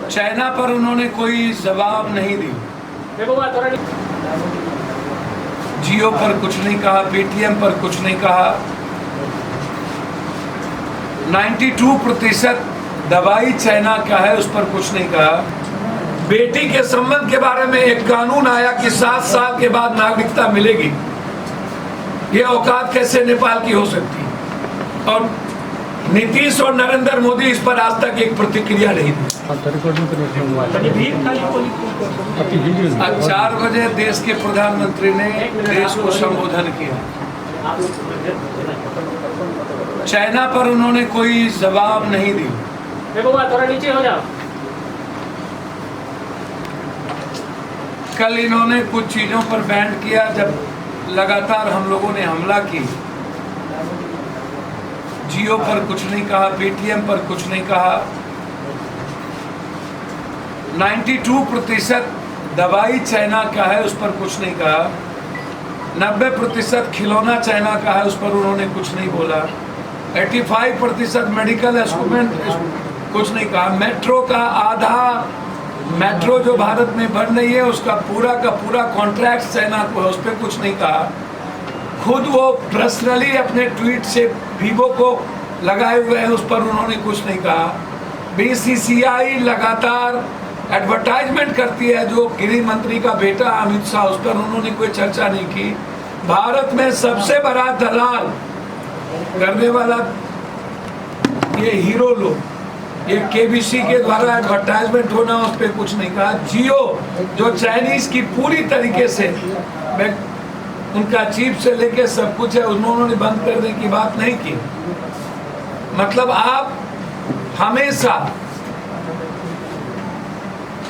China पर उन्होंने कोई जवाब नहीं दी। जियो पर कुछ नहीं कहा, पेटीएम पर कुछ नहीं कहा। 92% दवाई चाइना का है, उस पर कुछ नहीं कहा। बेटी के संबंध के बारे में एक कानून आया कि 7 साल के बाद नागरिकता मिलेगी। ये औकात कैसे नेपाल की हो सकती है? और नीतीश और नरेंद्र मोदी इस पर आज तक एक प्रतिक्रिया नहीं दी। आज 4 बजे देश के प्रधानमंत्री ने देश को संबोधन किया। चाइना पर उन्होंने कोई जवाब नहीं दी। थोड़ा नीचे हो जाओ। कल इन्होंने कुछ चीजों पर बैन किया जब लगातार हम लोगों ने हमला की। जियो पर कुछ नहीं कहा, पेटीएम पर कुछ नहीं कहा। 92% दवाई चाइना का है, उस पर कुछ नहीं कहा। 90% खिलौना चाइना का है, उस पर उन्होंने कुछ नहीं बोला। 85% मेडिकल इंस्ट्रूमेंट कुछ नहीं कहा। मेट्रो का आधा मेट्रो जो भारत में बन रही है उसका पूरा का पूरा कॉन्ट्रैक्ट चाइना को है, उस पर कुछ नहीं कहा। खुद वो पर्सनली अपने ट्वीट से वीवो को लगाए हुए हैं, उस पर उन्होंने कुछ नहीं कहा। बीसीसीआई लगातार एडवर्टाइजमेंट करती है, जो गृह मंत्री का बेटा अमित शाह, उस पर उन्होंने कोई चर्चा नहीं की। भारत में सबसे बड़ा दलाल करने वाला ये हीरो लोग, ये केबीसी के द्वारा एडवर्टाइजमेंट होना, उस पर कुछ नहीं कहा। जियो जो चाइनीज की पूरी तरीके से उनका चीप से लेके सब कुछ है, उन्होंने बंद करने की बात नहीं की। मतलब आप हमेशा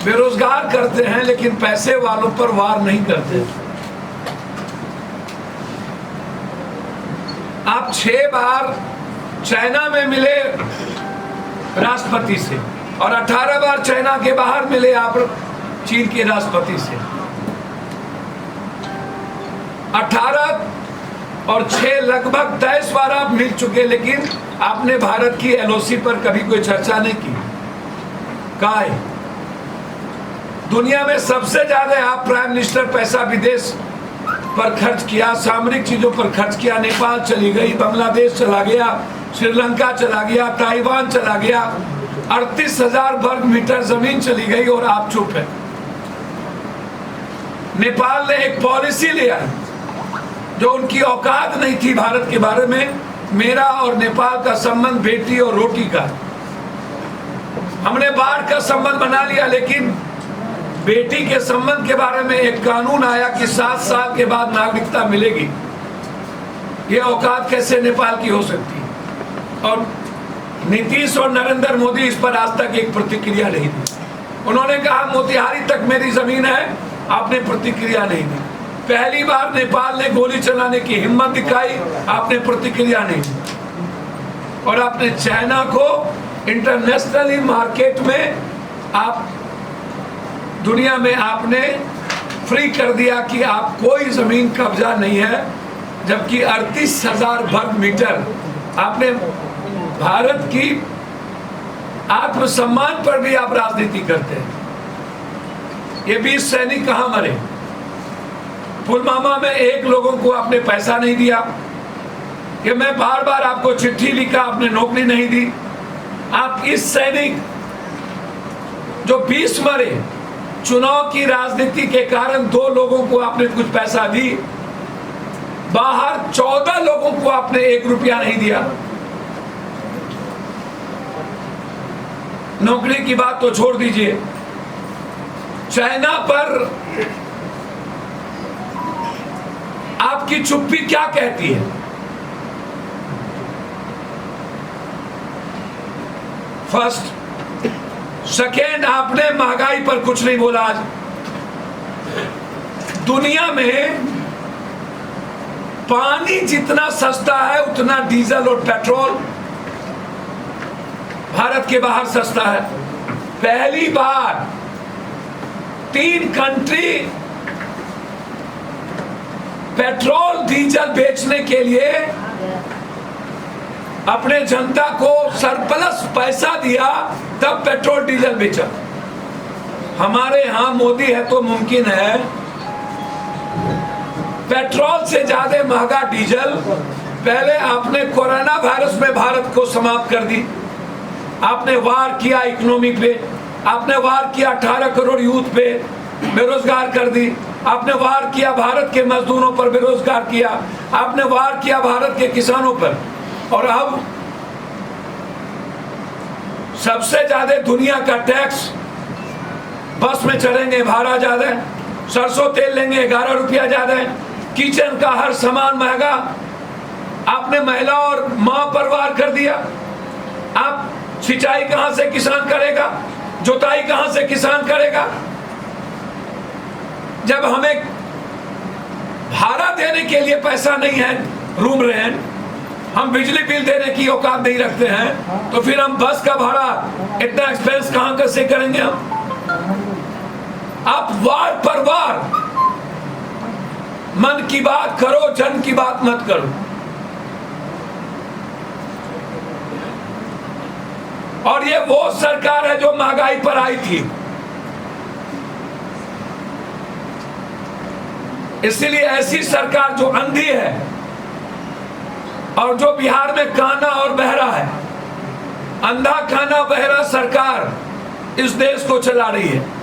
बेरोजगार करते हैं लेकिन पैसे वालों पर वार नहीं करते। आप 6 बार चाइना में मिले राष्ट्रपति से और 18 बार चाइना के बाहर मिले आप चीन के राष्ट्रपति से। 18 और 6 लगभग 23 बार आप मिल चुके, लेकिन आपने भारत की एलओसी पर कभी कोई चर्चा नहीं की। काय दुनिया में सबसे ज्यादा आप प्राइम मिनिस्टर पैसा विदेश पर खर्च किया, सामरिक चीजों पर खर्च किया। नेपाल चली गई, बांग्लादेश चला गया, श्रीलंका चला गया, ताइवान चला गया। 38,000 वर्ग मीटर जमीन चली गई और आप चुप है। नेपाल ने एक पॉलिसी लिया जो उनकी औकात नहीं थी भारत के बारे में। मेरा और नेपाल का संबंध बेटी और रोटी का। हमने बाढ़ का संबंध बना लिया, लेकिन बेटी के संबंध के बारे में एक कानून आया कि 7 साल के बाद नागरिकता मिलेगी। यह औकात कैसे नेपाल की हो सकती है? और नीतीश और नरेंद्र मोदी इस पर आज तक एक प्रतिक्रिया नहीं दी। उन्होंने कहा मोतिहारी तक मेरी जमीन है, आपने प्रतिक्रिया नहीं दी। पहली बार नेपाल ने गोली चलाने की हिम्मत दिखाई, आपने प्रतिक्रिया नहीं दी। और आपने चाइना को इंटरनेशनली मार्केट में आप दुनिया में आपने फ्री कर दिया कि आप कोई जमीन कब्जा नहीं है, जबकि 38,000 वर्ग मीटर आपने भारत की आत्मसम्मान पर भी आप राजनीति करते हैं। ये 20 सैनिक कहां मरे? पुलवामा में 1 लोगों को आपने पैसा नहीं दिया। कि मैं बार बार आपको चिट्ठी लिखा, आपने नौकरी नहीं दी। आप इस सैनिक जो 20 मरे, चुनाव की राजनीति के कारण 2 लोगों को आपने कुछ पैसा दी। बाहर 14 लोगों को आपने 1 रुपया नहीं दिया। नौकरी की बात तो छोड़ दीजिए, चाइना पर आपकी चुप्पी क्या कहती है? फर्स्ट, सेकेंड, आपने महंगाई पर कुछ नहीं बोला। आज दुनिया में पानी जितना सस्ता है उतना डीजल और पेट्रोल भारत के बाहर सस्ता है। पहली बार 3 कंट्री पेट्रोल डीजल बेचने के लिए अपने जनता को सरप्लस पैसा दिया, तब पेट्रोल डीजल बेचा। हमारे यहाँ मोदी है तो मुमकिन है। पेट्रोल से ज्यादा महंगा डीजल। पहले आपने कोरोना वायरस में भारत को समाप्त कर दी, आपने वार किया इकोनॉमी पे, आपने वार किया 18 करोड़ यूथ पे, बेरोजगार कर दी, आपने वार किया भारत के मजदूरों पर, बेरोजगार किया, आपने वार किया भारत के किसानों पर। और अब सबसे ज्यादा दुनिया का टैक्स, बस में चढ़ेंगे भाड़ा ज्यादा, सरसों तेल लेंगे 11 रुपया ज्यादा, किचन का हर सामान महंगा। आपने महिला और मां पर वार कर दिया। आप सिंचाई कहां से किसान करेगा, जुताई कहां से किसान करेगा, जब हमें भाड़ा देने के लिए पैसा नहीं है, रूम रेंट, हम बिजली बिल देने की औकात नहीं रखते हैं, तो फिर हम बस का भाड़ा इतना एक्सपेंस कहां कैसे करेंगे हम। आप वार पर वार, मन की बात करो, जन की बात मत करो। और ये वो सरकार है जो महंगाई पर आई थी, इसलिए ऐसी सरकार जो अंधी है और जो बिहार में काना और बहरा है, अंधा काना बहरा सरकार इस देश को चला रही है।